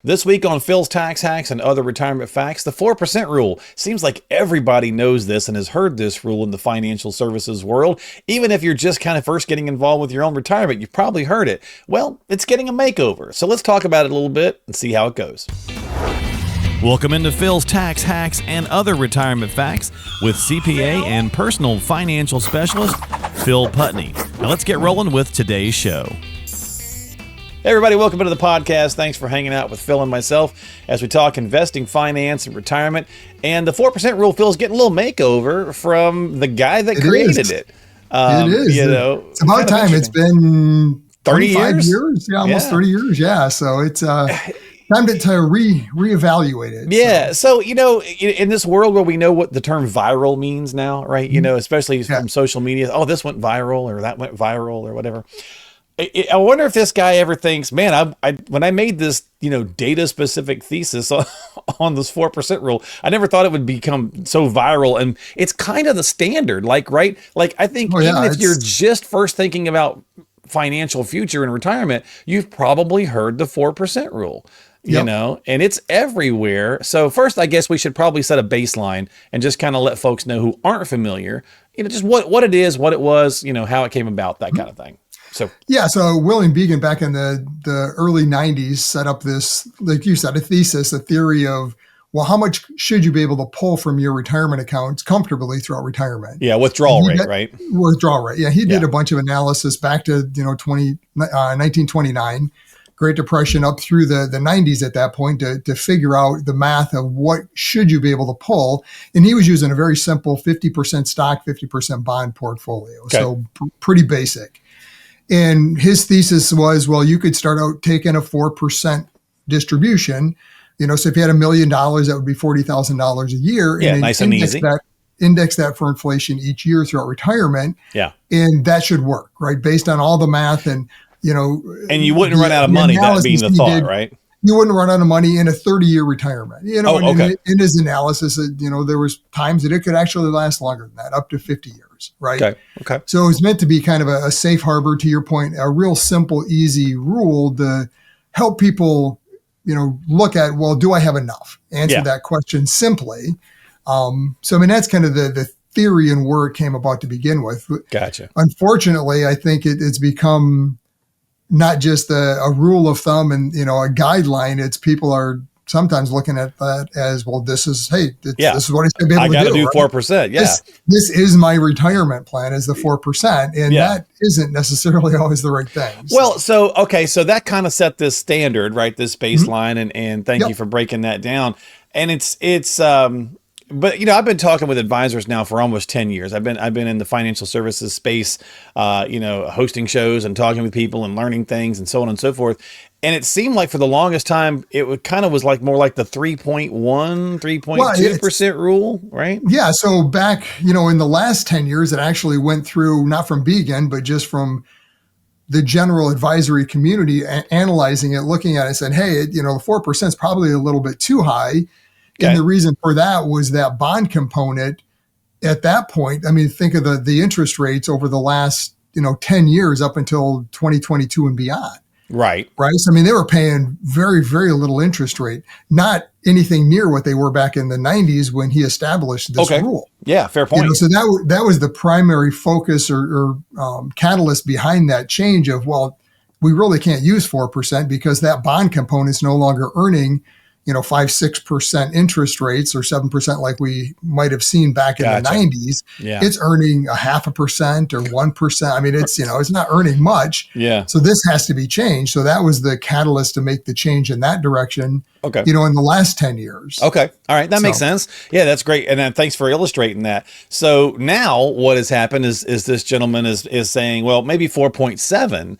This week on Phil's Tax Hacks and Other Retirement Facts, the 4% rule. Seems like everybody knows this and has heard this rule in the financial services world. Even if you're just kind of first getting involved with your own retirement, you've probably heard it. Well, it's getting a makeover. So let's talk about it a little bit and see how it goes. Welcome into Phil's Tax Hacks and Other Retirement Facts with CPA and personal financial specialist, Phil Putney. Now let's get rolling with today's show. Hey everybody, welcome to the podcast. Thanks for hanging out with Phil and myself as we talk investing, finance, and retirement. And the 4% rule, Phil's getting a little makeover from the guy that created it. It is. It's about time. It's been 30 years? Yeah, almost 30 years. Yeah. So it's time to reevaluate it. Yeah. So, in this world where we know what the term viral means now, right? Especially from social media. Oh, this went viral or that went viral or whatever. I wonder if this guy ever thinks, man, when I made this, data specific thesis on this 4% rule, I never thought it would become so viral. And it's kind of the standard, right? Like, I think if you're just first thinking about financial future and retirement, you've probably heard the 4% rule, and it's everywhere. So first, I guess we should probably set a baseline and just kind of let folks know who aren't familiar, just what it is, what it was, how it came about, that kind of thing. So William Began back in the early 90s set up this, like you said, a theory of, well, how much should you be able to pull from your retirement accounts comfortably throughout retirement? Yeah, withdrawal rate, right? Withdrawal rate. Yeah, he did a bunch of analysis back to 1929, Great Depression up through the 90s at that point to figure out the math of what should you be able to pull. And he was using a very simple 50% stock, 50% bond portfolio. Okay. So pretty basic. And his thesis was, well, you could start out taking a 4% distribution. So if you had $1 million, that would be $40,000 a year. Yeah, nice and easy. Index that for inflation each year throughout retirement. Yeah. And that should work, right? Based on all the math and, And you wouldn't run out of money, that being the thought, right? You wouldn't run out of money in a 30-year retirement. In his analysis, there was times that it could actually last longer than that, up to 50 years, right? Okay. So it was meant to be kind of a safe harbor, to your point, a real simple, easy rule to help people, look at, well, do I have enough? Answer that question simply. That's kind of the theory and where it came about to begin with. Gotcha. Unfortunately, I think it's become not just a rule of thumb and, a guideline. It's people are sometimes looking at that as, well, this is what he's going to be able to do. I got to do 4%. Yeah. This is my retirement plan, is the 4%. And that isn't necessarily always the right thing. Well, so that kind of set this standard, right? This baseline. And thank you for breaking that down. And but I've been talking with advisors now for almost 10 years. I've been in the financial services space, hosting shows and talking with people and learning things and so on and so forth. And it seemed like for the longest time, it was like more like the 3.2% rule, right? Yeah. So back, in the last 10 years, it actually went through, not from Began, but just from the general advisory community analyzing it, looking at it and said, hey, the 4% is probably a little bit too high. Okay. And the reason for that was that bond component at that point. I mean, think of the interest rates over the last, 10 years up until 2022 and beyond. Right. So, they were paying very, very little interest rate, not anything near what they were back in the 90s when he established this rule. Yeah, fair point. So that was the primary focus or catalyst behind that change of, well, we really can't use 4% because that bond component is no longer earning 5-6% interest rates or 7% like we might have seen back in the 90s. Yeah. It's earning 0.5% or 1%. It's not earning much. Yeah. So this has to be changed. So that was the catalyst to make the change in that direction. Okay. In the last 10 years. Okay. All right. That makes sense. Yeah, that's great. And then thanks for illustrating that. So now what has happened is this gentleman is saying, well, maybe 4.7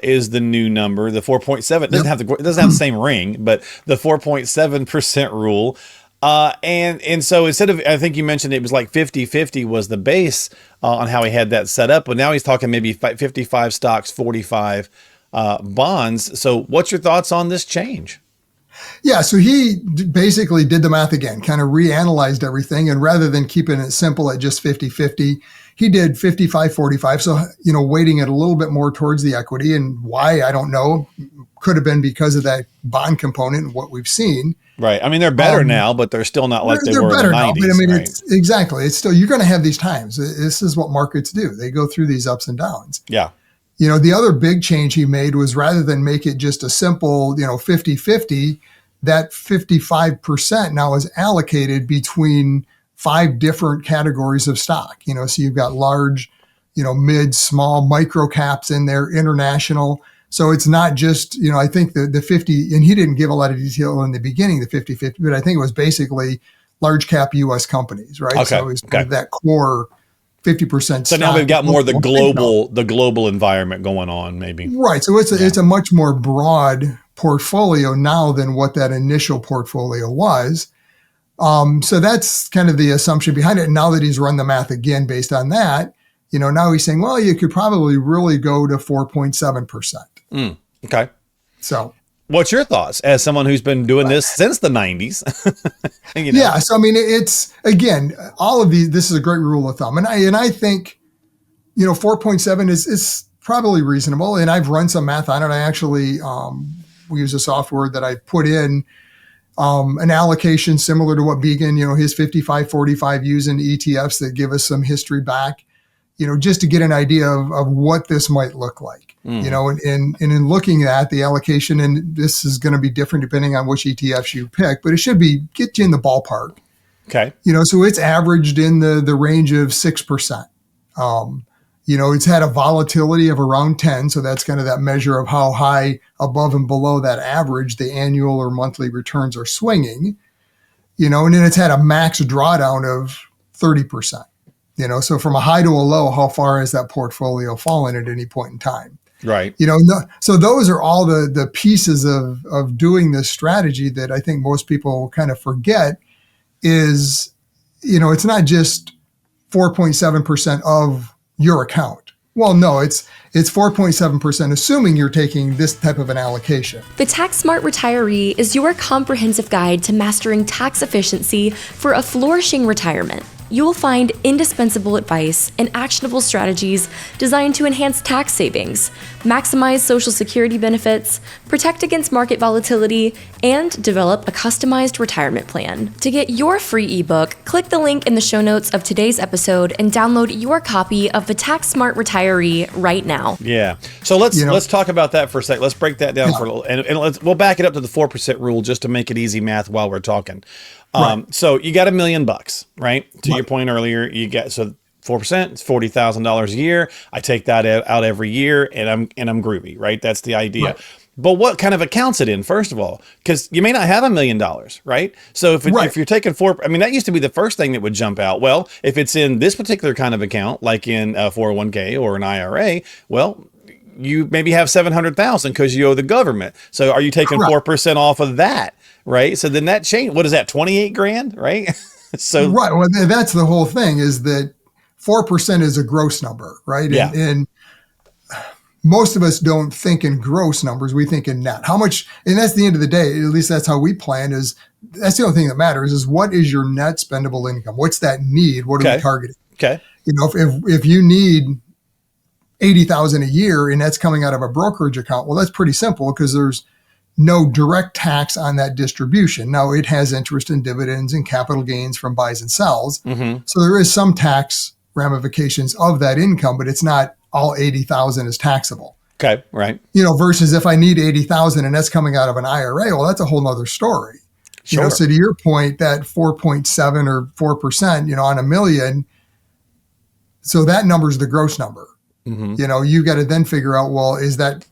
is the new number. The 4.7 doesn't have the same ring, but the 4.7% rule. And so instead of, I think you mentioned it was like 50-50 was the base on how he had that set up. But now he's talking maybe 55 stocks, 45 bonds. So what's your thoughts on this change? Yeah, so he basically did the math again, kind of reanalyzed everything. And rather than keeping it simple at just 50-50, he did 55-45. So, weighting it a little bit more towards the equity, and why, I don't know. Could have been because of that bond component and what we've seen. Right. I mean, they're better now, but they're still not like they were in the 90s. Now, but I mean, right? It's still, you're going to have these times. This is what markets do. They go through these ups and downs. Yeah. The other big change he made was, rather than make it just a simple, 50-50, that 55% now is allocated between 5 different categories of stock. So you've got large, mid, small, micro caps in there, international. So it's not just, I think the 50, and he didn't give a lot of detail in the beginning, the 50-50, but I think it was basically large cap U.S. companies, right? Okay. So it was kind of that core 50%. So now we've got more of the global environment going on, maybe. Right. So it's a much more broad portfolio now than what that initial portfolio was. So that's kind of the assumption behind it. And now that he's run the math again based on that, now he's saying, well, you could probably really go to 4.7%. Okay. So what's your thoughts as someone who's been doing this since the 90s? Yeah. So, I mean, it's, again, all of these, this is a great rule of thumb. And I think, 4.7 is probably reasonable. And I've run some math on it. I actually, we use a software that I put in an allocation similar to what Began, his 55-45 using ETFs that give us some history back, just to get an idea of what this might look like, and in looking at the allocation, and this is going to be different depending on which ETFs you pick, but it should get you in the ballpark. Okay. So it's averaged in the range of 6%. It's had a volatility of around 10. So that's kind of that measure of how high above and below that average the annual or monthly returns are swinging, and then it's had a max drawdown of 30%. So from a high to a low, how far has that portfolio fallen at any point in time? Right. So those are all the pieces of doing this strategy that I think most people kind of forget is, it's not just 4.7% of your account. Well, no, it's 4.7%, assuming you're taking this type of an allocation. The Tax Smart Retiree is your comprehensive guide to mastering tax efficiency for a flourishing retirement. You will find indispensable advice and actionable strategies designed to enhance tax savings, maximize Social Security benefits, protect against market volatility, and develop a customized retirement plan. To get your free ebook, click the link in the show notes of today's episode and download your copy of the Tax Smart Retiree right now. Yeah. So let's talk about that for a sec. Let's break that down for a little, and we'll back it up to the 4% rule just to make it easy math while we're talking. Right. So you got $1 million, right? To your point earlier, you get, so 4%, it's $40,000 a year. I take that out every year and I'm groovy, right? That's the idea. Right. But what kind of accounts it in, first of all? Because you may not have $1 million, right? So if you're taking that used to be the first thing that would jump out. Well, if it's in this particular kind of account, like in a 401k or an IRA, well, you maybe have 700,000 because you owe the government. So are you taking 4% off of that? Right. So then that change, what is that? 28 grand, right? So right. Well, that's the whole thing, is that 4% is a gross number, right? Yeah. And most of us don't think in gross numbers. We think in net. How much, and that's the end of the day, at least that's how we plan, that's the only thing that matters, is what is your net spendable income? What's that need? What are we targeting? Okay. If you need 80,000 a year and that's coming out of a brokerage account, well, that's pretty simple because there's no direct tax on that distribution. Now, it has interest and dividends and capital gains from buys and sells. Mm-hmm. So there is some tax ramifications of that income, but it's not all 80,000 is taxable. Okay, right. Versus if I need 80,000 and that's coming out of an IRA, well, that's a whole nother story. Sure. So to your point, that 4.7 or 4%, on $1 million, so that number is the gross number. Mm-hmm. You got to then figure out, well, is that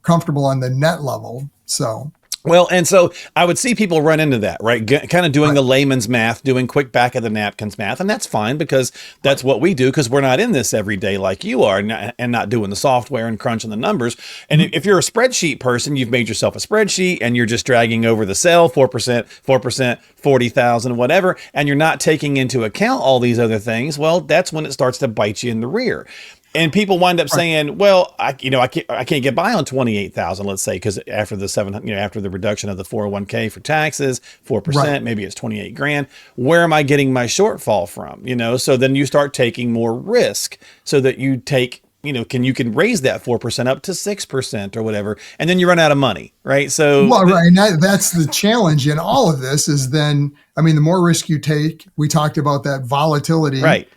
comfortable on the net level? So, well, and so I would see people run into that, right? Kind of doing the layman's math, doing quick back of the napkins math. And that's fine because that's what we do, because we're not in this every day like you are, and not doing the software and crunching the numbers. And if you're a spreadsheet person, you've made yourself a spreadsheet and you're just dragging over the cell, 4%, 40,000, whatever, and you're not taking into account all these other things. Well, that's when it starts to bite you in the rear. And people wind up saying, well, I can't get by on 28,000, let's say, because after after the reduction of the 401k for taxes, 4%, maybe it's 28 grand. Where am I getting my shortfall from? So then you start taking more risk so that you take, you can raise that 4% up to 6% or whatever, and then you run out of money, right? So, and that's the challenge in all of this is then, the more risk you take, we talked about that volatility, right?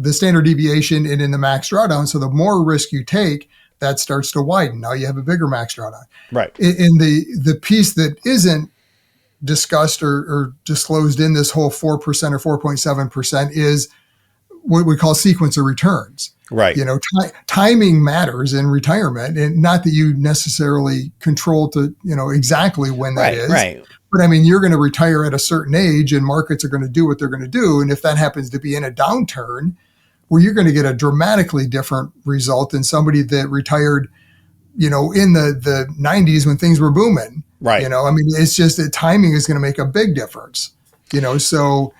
The standard deviation and in the max drawdown. So the more risk you take, that starts to widen. Now you have a bigger max drawdown. Right. In the piece that isn't discussed or disclosed in this whole 4% or 4.7% is what we call sequence of returns. Right. Timing matters in retirement, and not that you necessarily control to, exactly when that is. Right. But you're going to retire at a certain age and markets are going to do what they're going to do. And if that happens to be in a downturn, where you're going to get a dramatically different result than somebody that retired, in the 90s when things were booming. Right. It's just that timing is going to make a big difference, so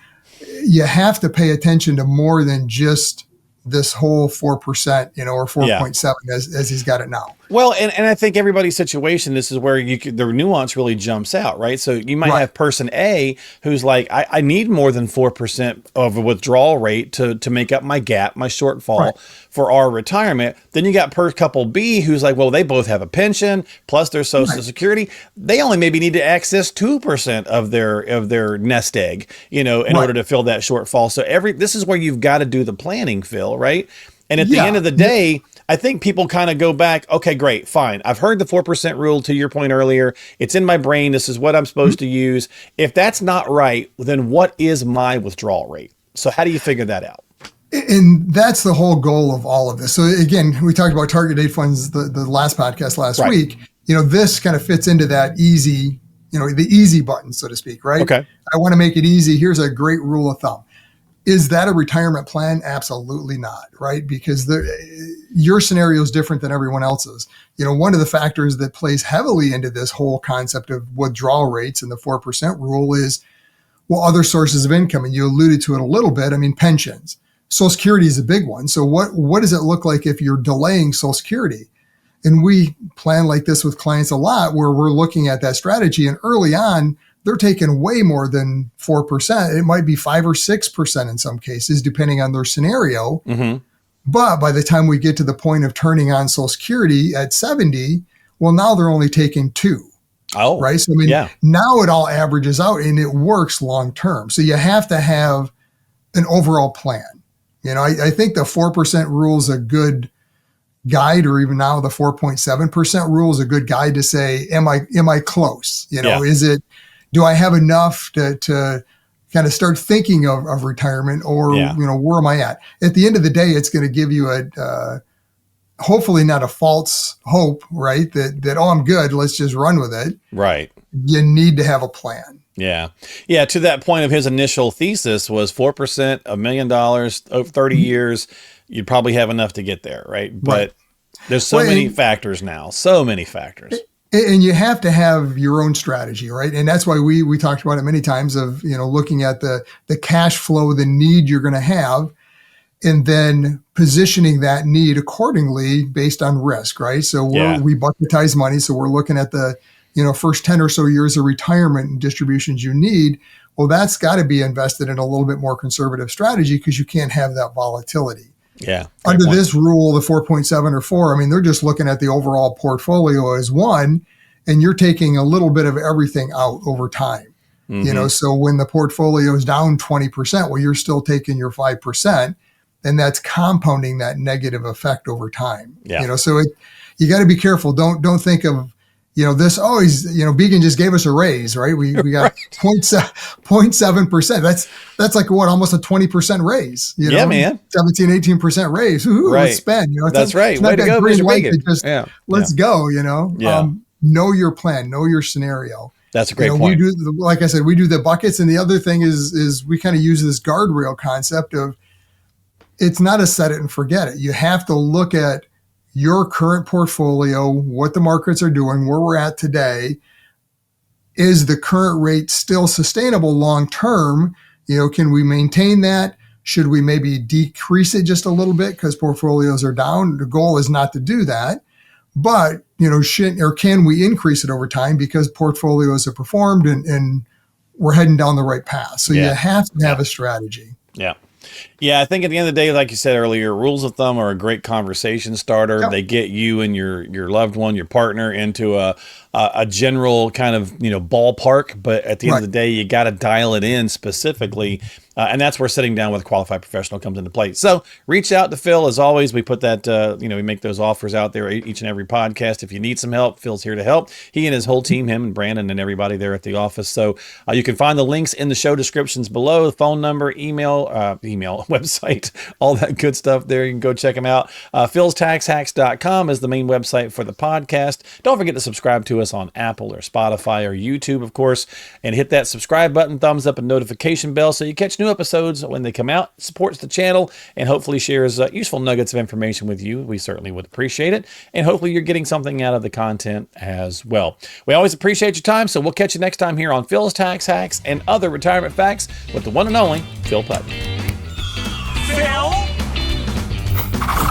you have to pay attention to more than just this whole 4%, or 4.7 as he's got it now. Well, and I think everybody's situation, this is where the nuance really jumps out, right? So you might have person A who's like, I need more than 4% of a withdrawal rate to make up my gap, my shortfall for our retirement. Then you got couple B who's like, well, they both have a pension plus their Social Security. They only maybe need to access 2% of their nest egg, in order to fill that shortfall. So this is where you've got to do the planning, Phil, right? And at the end of the day, I think people kind of go back, okay, great, fine. I've heard the 4% rule to your point earlier. It's in my brain. This is what I'm supposed to use. If that's not right, then what is my withdrawal rate? So how do you figure that out? And that's the whole goal of all of this. So again, we talked about target date funds, the last podcast last week. This kind of fits into that easy, the easy button, so to speak, right? Okay. I want to make it easy. Here's a great rule of thumb. Is that a retirement plan? Absolutely not, right? Because your scenario is different than everyone else's. One of the factors that plays heavily into this whole concept of withdrawal rates and the 4% rule is, other sources of income. And you alluded to it a little bit. Pensions. Social Security is a big one. So what does it look like if you're delaying Social Security? And we plan like this with clients a lot, where we're looking at that strategy. And early on, they're taking way more than 4%. It might be 5 or 6% in some cases, depending on their scenario. Mm-hmm. But by the time we get to the point of turning on Social Security at 70, now they're only taking 2. Oh, right. So now it all averages out and it works long term. So you have to have an overall plan. I think the 4% rule is a good guide, or even now the 4.7% rule is a good guide to say, am I close? Is it, do I have enough to kind of start thinking of retirement, or, where am I at? At the end of the day, it's going to give you hopefully not a false hope, right? That, oh, I'm good. Let's just run with it. Right. You need to have a plan. Yeah. Yeah. To that point of his initial thesis was 4%, $1 million over 30 years. You'd probably have enough to get there. Right. But there's so many factors now, so many factors. And you have to have your own strategy, right? And that's why we talked about it many times of, looking at the cash flow, the need you're going to have, and then positioning that need accordingly based on risk, right? So we bucketize money. So we're looking at the, first 10 or so years of retirement and distributions you need. Well, that's got to be invested in a little bit more conservative strategy, because you can't have that volatility. Yeah. Under this rule, the 4.7 or 4, they're just looking at the overall portfolio as one, and you're taking a little bit of everything out over time. Mm-hmm. So when the portfolio is down 20%, you're still taking your 5%, and that's compounding that negative effect over time. Yeah. So you got to be careful. Don't think of, this, Beacon just gave us a raise, right? We got 0.7%. That's like almost a 20% raise, Yeah, man. 17, 18% raise. Ooh, right. Let's spend, That's right. Way to go, Mr. Beacon. Let's go, Yeah. Know your plan, know your scenario. That's a great point. Like I said, we do the buckets. And the other thing is we kind of use this guardrail concept of, it's not a set it and forget it. You have to look at your current portfolio, what the markets are doing, where we're at today. Is the current rate still sustainable long term? Can we maintain that? Should we maybe decrease it just a little bit because portfolios are down? The goal is not to do that. But, can we increase it over time because portfolios have performed and we're heading down the right path? So you have to have a strategy. Yeah. Yeah, I think at the end of the day, like you said earlier, rules of thumb are a great conversation starter. Yep. They get you and your loved one, your partner, into a general kind of ballpark. But at the end of the day, you got to dial it in specifically, and that's where sitting down with a qualified professional comes into play. So reach out to Phil. As always, we put that we make those offers out there each and every podcast. If you need some help, Phil's here to help. He and his whole team, him and Brandon and everybody there at the office. So you can find the links in the show descriptions below. The phone number, email, website, all that good stuff there. You can go check them out. philstaxhacks.com is the main website for the podcast. Don't forget to subscribe to us on Apple or Spotify or YouTube, of course, and hit that subscribe button, thumbs up, and notification bell so you catch new episodes when they come out. It supports the channel and hopefully shares useful nuggets of information with you. We certainly would appreciate it. And hopefully you're getting something out of the content as well. We always appreciate your time, so we'll catch you next time here on Phil's Tax Hacks and Other Retirement Facts with the one and only Phil Putnam.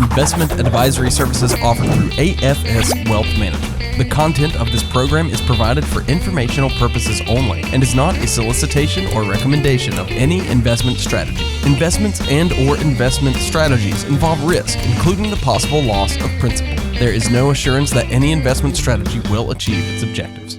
Investment advisory services offered through AFS Wealth Management. The content of this program is provided for informational purposes only and is not a solicitation or recommendation of any investment strategy. Investments and/or investment strategies involve risk, including the possible loss of principal. There is no assurance that any investment strategy will achieve its objectives.